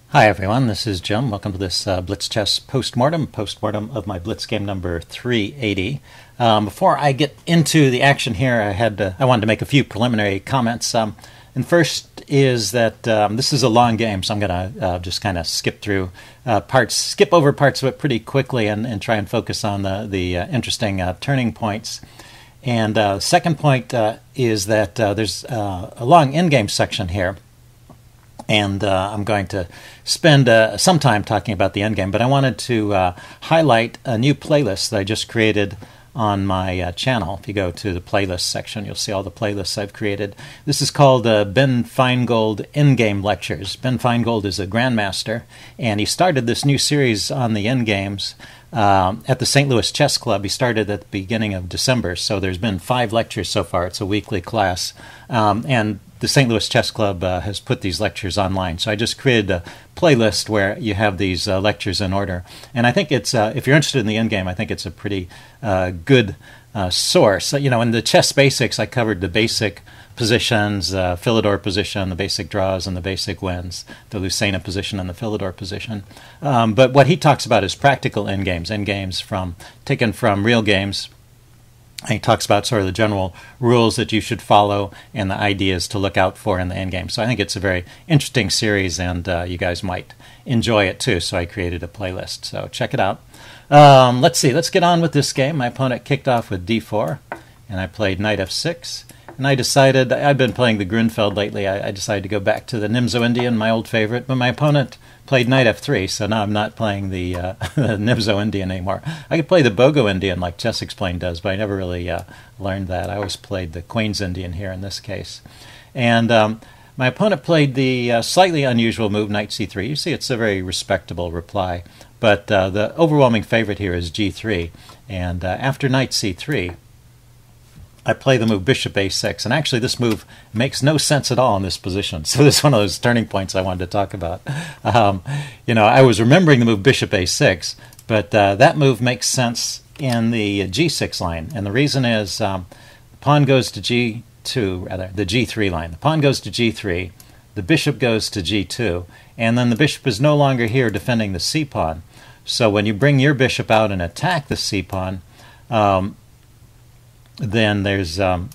Hi everyone, this is Jim. Welcome to this Blitz chess postmortem of my Blitz game number 380. Before I get into the action here, I wanted to make a few preliminary comments. And first is that this is a long game, so I'm going to just kind of skip over parts of it pretty quickly and try and focus on the interesting turning points. And second point is that there's a long endgame section here. And I'm going to spend some time talking about the endgame, but I wanted to highlight a new playlist that I just created on my channel. If you go to the playlist section, you'll see all the playlists I've created. This is called Ben Feingold Endgame Lectures. Ben Feingold is a grandmaster, and he started this new series on the endgames at the St. Louis Chess Club. He started at the beginning of December, so there's been 5 lectures so far. It's a weekly class, and the St. Louis Chess Club has put these lectures online. So I just created a playlist where you have these lectures in order. And I think it's, if you're interested in the endgame, I think it's a pretty good source. You know, in the chess basics, I covered the basic positions, Philidor position, the basic draws, and the basic wins, the Lucena position and the Philidor position. But what he talks about is practical endgames taken from real games. And he talks about sort of the general rules that you should follow and the ideas to look out for in the endgame. So I think it's a very interesting series, and you guys might enjoy it too. So I created a playlist. So check it out. Let's see. Let's get on with this game. My opponent kicked off with d4, and I played knight f6. And I decided, I've been playing the Grunfeld lately, I decided to go back to the Nimzo-Indian, my old favorite, but my opponent played knight f3, so now I'm not playing the Nimzo-Indian anymore. I could play the Bogo-Indian like Chess Explained does, but I never really learned that. I always played the Queen's-Indian here in this case. And my opponent played the slightly unusual move, knight c3. You see it's a very respectable reply, but the overwhelming favorite here is g3. And after knight c3, I play the move bishop a6, and actually this move makes no sense at all in this position. So this is one of those turning points I wanted to talk about. I was remembering the move bishop a6, but that move makes sense in the g6 line, and the reason is pawn goes to g2, rather, the g3 line. The pawn goes to g3, the bishop goes to g2, and then the bishop is no longer here defending the c-pawn. So when you bring your bishop out and attack the c-pawn, then there's a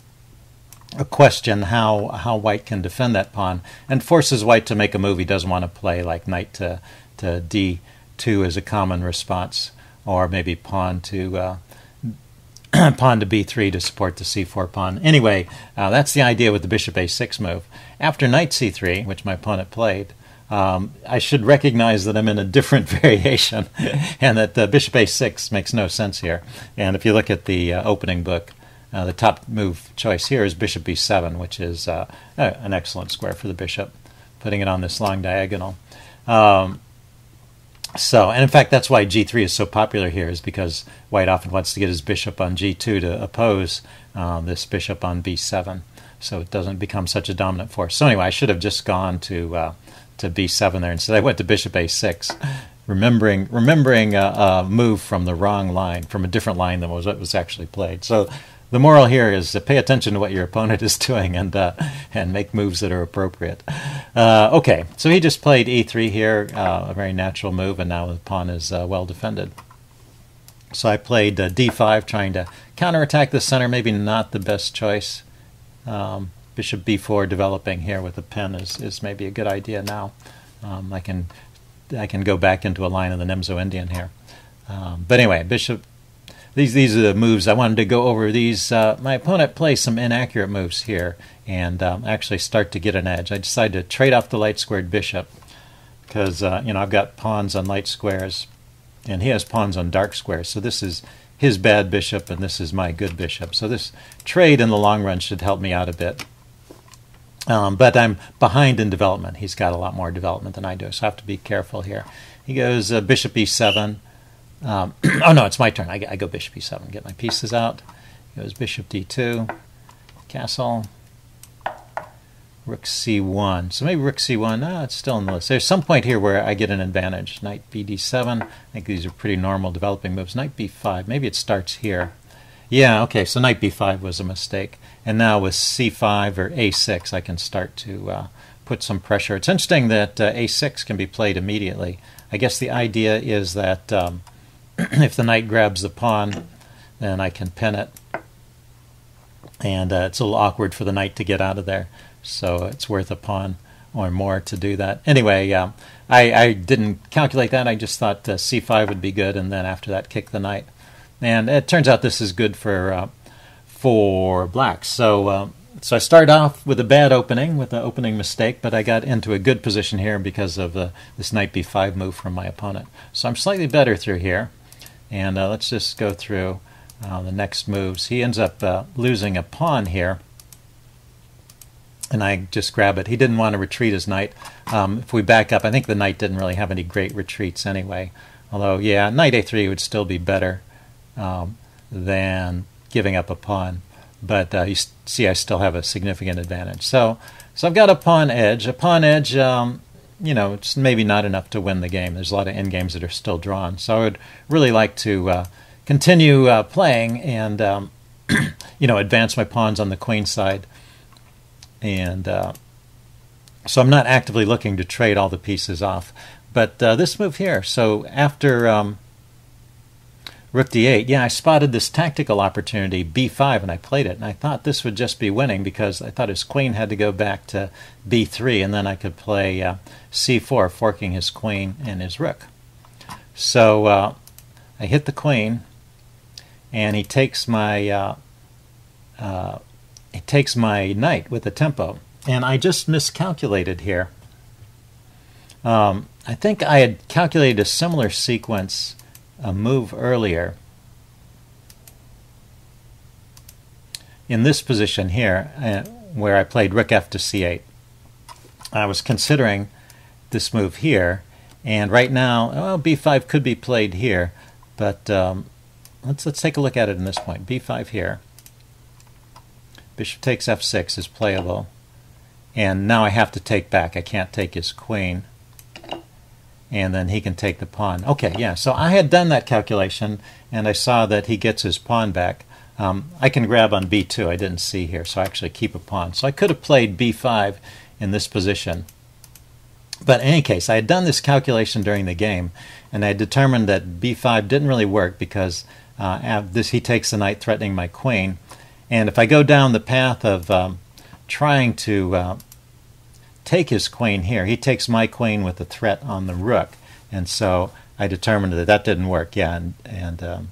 question how white can defend that pawn, and forces white to make a move he doesn't want to play, like knight to d2 is a common response, or maybe pawn to b3 to support the c4 pawn. Anyway, that's the idea with the bishop a6 move. After knight c3, which my opponent played, I should recognize that I'm in a different variation, and that bishop a6 makes no sense here. And if you look at the opening book, the top move choice here is bishop b7, which is an excellent square for the bishop, putting it on this long diagonal. And in fact, that's why g3 is so popular here, is because white often wants to get his bishop on g2 to oppose this bishop on b7, so it doesn't become such a dominant force. So anyway, I should have just gone to b7 there. Instead, I went to bishop a6, remembering a move from the wrong line, from a different line than what was actually played. So the moral here is to pay attention to what your opponent is doing and make moves that are appropriate. Okay, so he just played e3 here, a very natural move, and now the pawn is well defended. So I played d5, trying to counterattack the center. Maybe not the best choice. Bishop b4 developing here with a pin is maybe a good idea now. I can go back into a line of the Nimzo-Indian here. But anyway, bishop. These are the moves I wanted to go over. My opponent plays some inaccurate moves here and actually start to get an edge. I decided to trade off the light squared bishop because I've got pawns on light squares and he has pawns on dark squares. So this is his bad bishop and this is my good bishop. So this trade in the long run should help me out a bit. But I'm behind in development. He's got a lot more development than I do, so I have to be careful here. He goes bishop e7. Oh no, it's my turn. I go bishop e7, get my pieces out. He goes bishop d2, castle, rook c1. So maybe rook c1, no, it's still in the list. There's some point here where I get an advantage. Knight bd7, I think these are pretty normal developing moves. Knight b5, maybe it starts here. Yeah, okay, so knight b5 was a mistake. And now with c5 or a6, I can start to put some pressure. It's interesting that a6 can be played immediately. I guess the idea is that if the knight grabs the pawn, then I can pin it. And it's a little awkward for the knight to get out of there. So it's worth a pawn or more to do that. Anyway, I didn't calculate that. I just thought c5 would be good, and then after that kick the knight. And it turns out this is good for black. So I started off with a bad opening, with an opening mistake, but I got into a good position here because of this knight b5 move from my opponent. So I'm slightly better through here. And let's just go through the next moves. He ends up losing a pawn here, and I just grab it. He didn't want to retreat his knight. If we back up, I think the knight didn't really have any great retreats anyway. Although, yeah, knight a3 would still be better than giving up a pawn. But you see I still have a significant advantage. So I've got a pawn edge. A pawn edge, you know, it's maybe not enough to win the game. There's a lot of endgames that are still drawn. So I would really like to continue playing and, you know, advance my pawns on the queen side. And so I'm not actively looking to trade all the pieces off. But this move here, so after rook d8, yeah, I spotted this tactical opportunity, b5, and I played it. And I thought this would just be winning because I thought his queen had to go back to b3, and then I could play c4, forking his queen and his rook. So I hit the queen, and he takes my knight with the tempo. And I just miscalculated here. I think I had calculated a similar sequence a move earlier in this position here where I played rook f to c8. I was considering this move here, and right now, well, b5 could be played here, but let's take a look at it in this point. b5 here. Bishop takes f6 is playable, and now I have to take back. I can't take his queen. And then he can take the pawn. Okay, yeah, so I had done that calculation, and I saw that he gets his pawn back. I can grab on b2. I didn't see here, so I actually keep a pawn. So I could have played b5 in this position. But in any case, I had done this calculation during the game, and I determined that b5 didn't really work because he takes the knight, threatening my queen. And if I go down the path of trying to take his queen here, he takes my queen with a threat on the rook, and so I determined that that didn't work. Yeah, yeah,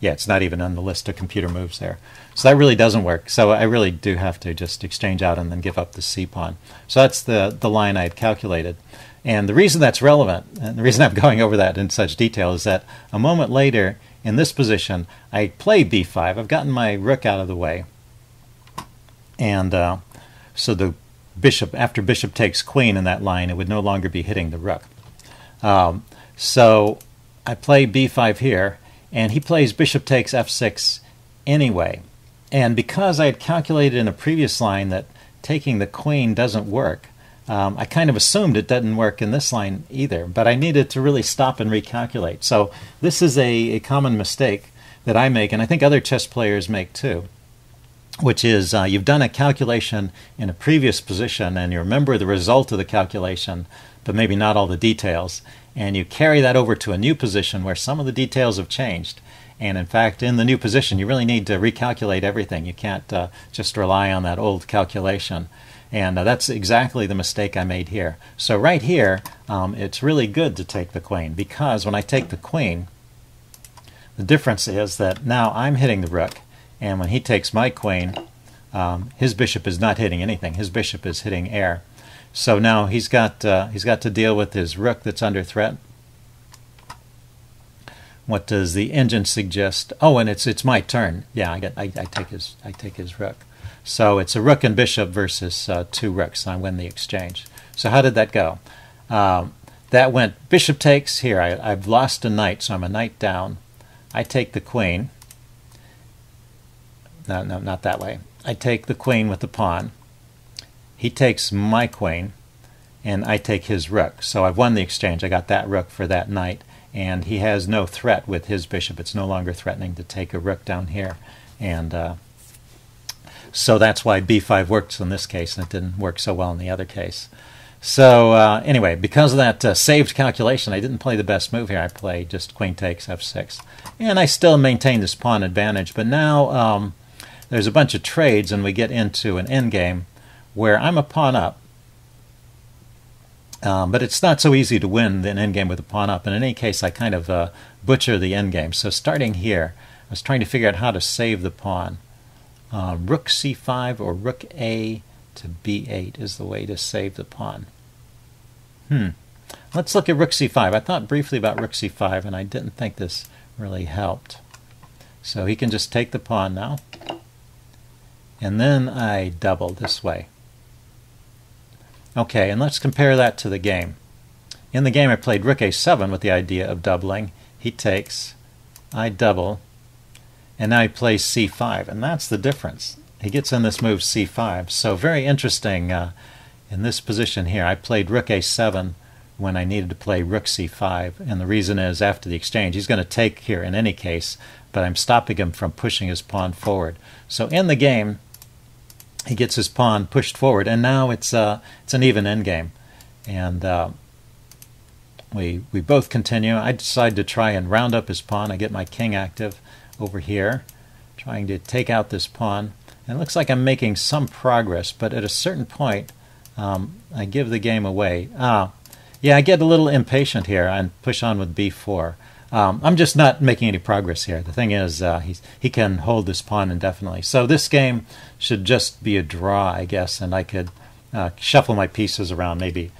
it's not even on the list of computer moves there. So that really doesn't work. So I really do have to just exchange out and then give up the c pawn. So that's the line I had calculated. And the reason that's relevant, and the reason I'm going over that in such detail, is that a moment later in this position I play b5. I've gotten my rook out of the way, and so the bishop, after bishop takes queen in that line, it would no longer be hitting the rook. So I play b5 here, and he plays bishop takes f6 anyway. And because I had calculated in a previous line that taking the queen doesn't work, I kind of assumed it doesn't work in this line either, but I needed to really stop and recalculate. So this is a common mistake that I make, and I think other chess players make too, which is you've done a calculation in a previous position and you remember the result of the calculation, but maybe not all the details, and you carry that over to a new position where some of the details have changed. And in fact, in the new position, you really need to recalculate everything. You can't just rely on that old calculation. And that's exactly the mistake I made here. So right here, it's really good to take the queen, because when I take the queen, the difference is that now I'm hitting the rook, and when he takes my queen, his bishop is not hitting anything. His bishop is hitting air. So now he's got to deal with his rook that's under threat. What does the engine suggest? Oh, and it's my turn. Yeah, I take his rook. So it's a rook and bishop versus two rooks. I win the exchange. So how did that go? That went bishop takes here. I've lost a knight, so I'm a knight down. I take the queen. No, not that way. I take the queen with the pawn. He takes my queen, and I take his rook. So I've won the exchange. I got that rook for that knight, and he has no threat with his bishop. It's no longer threatening to take a rook down here. And So that's why b5 works in this case, and it didn't work so well in the other case. So anyway, because of that saved calculation, I didn't play the best move here. I played just queen takes f6. And I still maintain this pawn advantage, but now there's a bunch of trades, and we get into an endgame where I'm a pawn up. But it's not so easy to win an endgame with a pawn up. And in any case, I kind of butcher the endgame. So starting here, I was trying to figure out how to save the pawn. Rook c5 or rook a to b8 is the way to save the pawn. Let's look at rook c5. I thought briefly about rook c5, and I didn't think this really helped. So he can just take the pawn now. And then I double this way. Okay, and let's compare that to the game. In the game I played rook a7 with the idea of doubling. He takes, I double, and now he plays c5, and that's the difference. He gets in this move c5. So very interesting in this position here. I played rook a7 when I needed to play rook c5, and the reason is after the exchange he's going to take here in any case, but I'm stopping him from pushing his pawn forward. So in the game he gets his pawn pushed forward, and now it's an even endgame. And we both continue. I decide to try and round up his pawn. I get my king active over here, trying to take out this pawn. And it looks like I'm making some progress, but at a certain point I give the game away. Yeah, I get a little impatient here and push on with b4. I'm just not making any progress here. The thing is, he can hold this pawn indefinitely. So this game should just be a draw, I guess, and I could shuffle my pieces around, maybe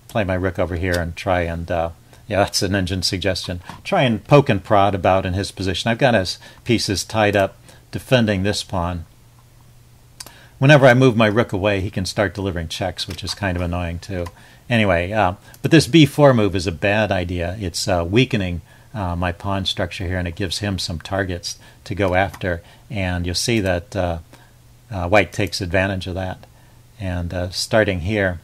play my rook over here and try and, yeah, that's an engine suggestion, try and poke and prod about in his position. I've got his pieces tied up defending this pawn. Whenever I move my rook away, he can start delivering checks, which is kind of annoying too. Anyway, but this b4 move is a bad idea. It's weakening my pawn structure here, and it gives him some targets to go after, and you'll see that white takes advantage of that. And starting here,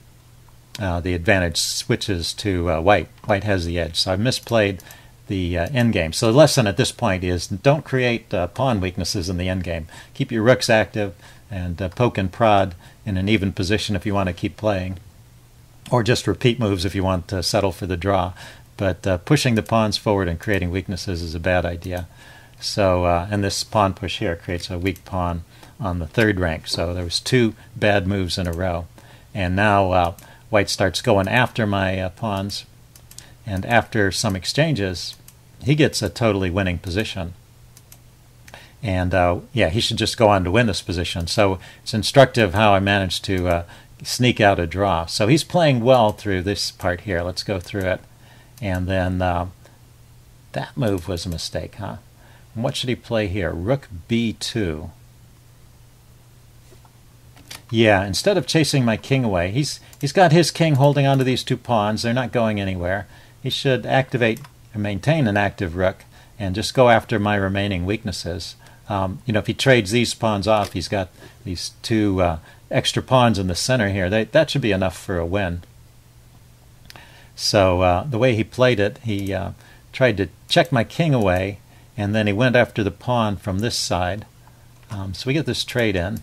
the advantage switches to white. White has the edge. So I've misplayed the endgame. So the lesson at this point is don't create pawn weaknesses in the endgame. Keep your rooks active and poke and prod in an even position if you want to keep playing, or just repeat moves if you want to settle for the draw. But pushing the pawns forward and creating weaknesses is a bad idea. So, and this pawn push here creates a weak pawn on the third rank. So there was two bad moves in a row. And now white starts going after my pawns. And after some exchanges, he gets a totally winning position. And yeah, he should just go on to win this position. So it's instructive how I managed to sneak out a draw. So he's playing well through this part here. Let's go through it. And then that move was a mistake, huh? And what should he play here? Rook b2. Yeah, instead of chasing my king away, he's got his king holding onto these two pawns. They're not going anywhere. He should activate or maintain an active rook and just go after my remaining weaknesses. You know, if he trades these pawns off, he's got these two extra pawns in the center here. That should be enough for a win. So the way he played it, he tried to check my king away, and then he went after the pawn from this side. So we get this trade in.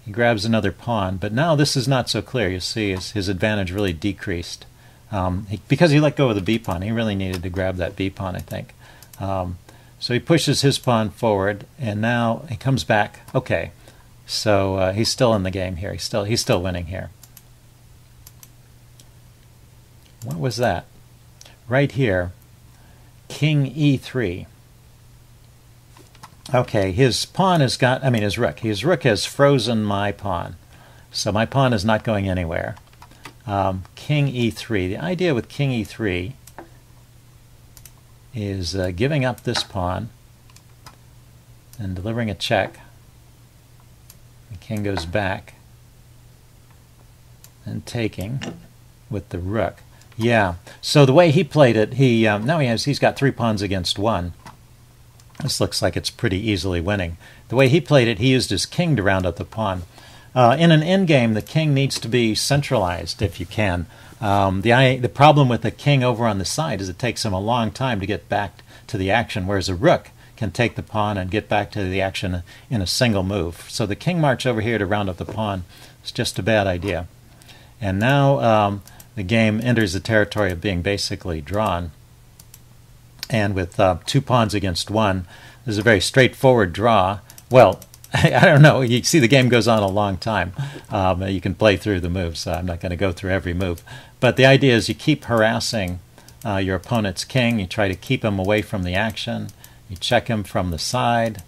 He grabs another pawn, but now this is not so clear. You see his advantage really decreased. Because he let go of the b pawn, he really needed to grab that b pawn, I think. So he pushes his pawn forward, and now he comes back. Okay, so he's still in the game here. He's still winning here. What was that? Right here, king e3. Okay, his pawn has got, his rook. His rook has frozen my pawn. So my pawn is not going anywhere. King e3. The idea with king e3 is giving up this pawn and delivering a check. The king goes back and taking with the rook. Yeah, so the way he played it, now he's got 3 pawns against 1. This looks like it's pretty easily winning. The way he played it, he used his king to round up the pawn. In an endgame, the king needs to be centralized if you can. The problem with the king over on the side is it takes him a long time to get back to the action, whereas a rook can take the pawn and get back to the action in a single move. So the king march over here to round up the pawn is just a bad idea. And now the game enters the territory of being basically drawn. And with 2 pawns against 1, this is a very straightforward draw. Well, I don't know. You see the game goes on a long time. You can play through the moves. I'm not going to go through every move. But the idea is you keep harassing your opponent's king. You try to keep him away from the action. You check him from the side.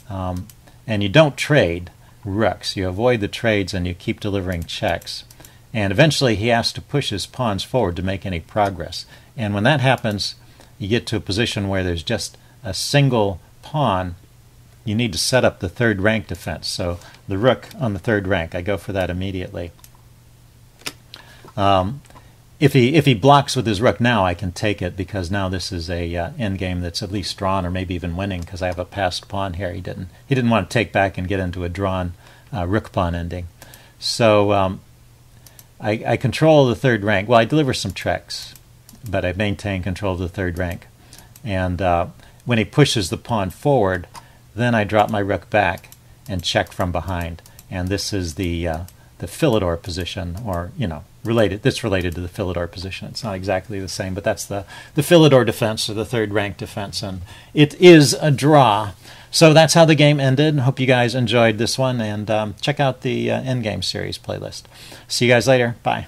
And you don't trade rooks. You avoid the trades and you keep delivering checks. And eventually he has to push his pawns forward to make any progress. And when that happens, you get to a position where there's just a single pawn. You need to set up the 3rd rank defense. So the rook on the 3rd rank, I go for that immediately. If he blocks with his rook now, I can take it, because now this is a endgame that's at least drawn, or maybe even winning, because I have a passed pawn here. He didn't want to take back and get into a drawn rook pawn ending. So I control the 3rd rank. Well, I deliver some checks, but I maintain control of the 3rd rank. And when he pushes the pawn forward, then I drop my rook back and check from behind. And this is the Philidor position, or, you know, related. That's related to the Philidor position. It's not exactly the same, but that's the Philidor defense, or the 3rd rank defense, and it is a draw. So that's how the game ended. Hope you guys enjoyed this one, and check out the Endgame series playlist. See you guys later. Bye.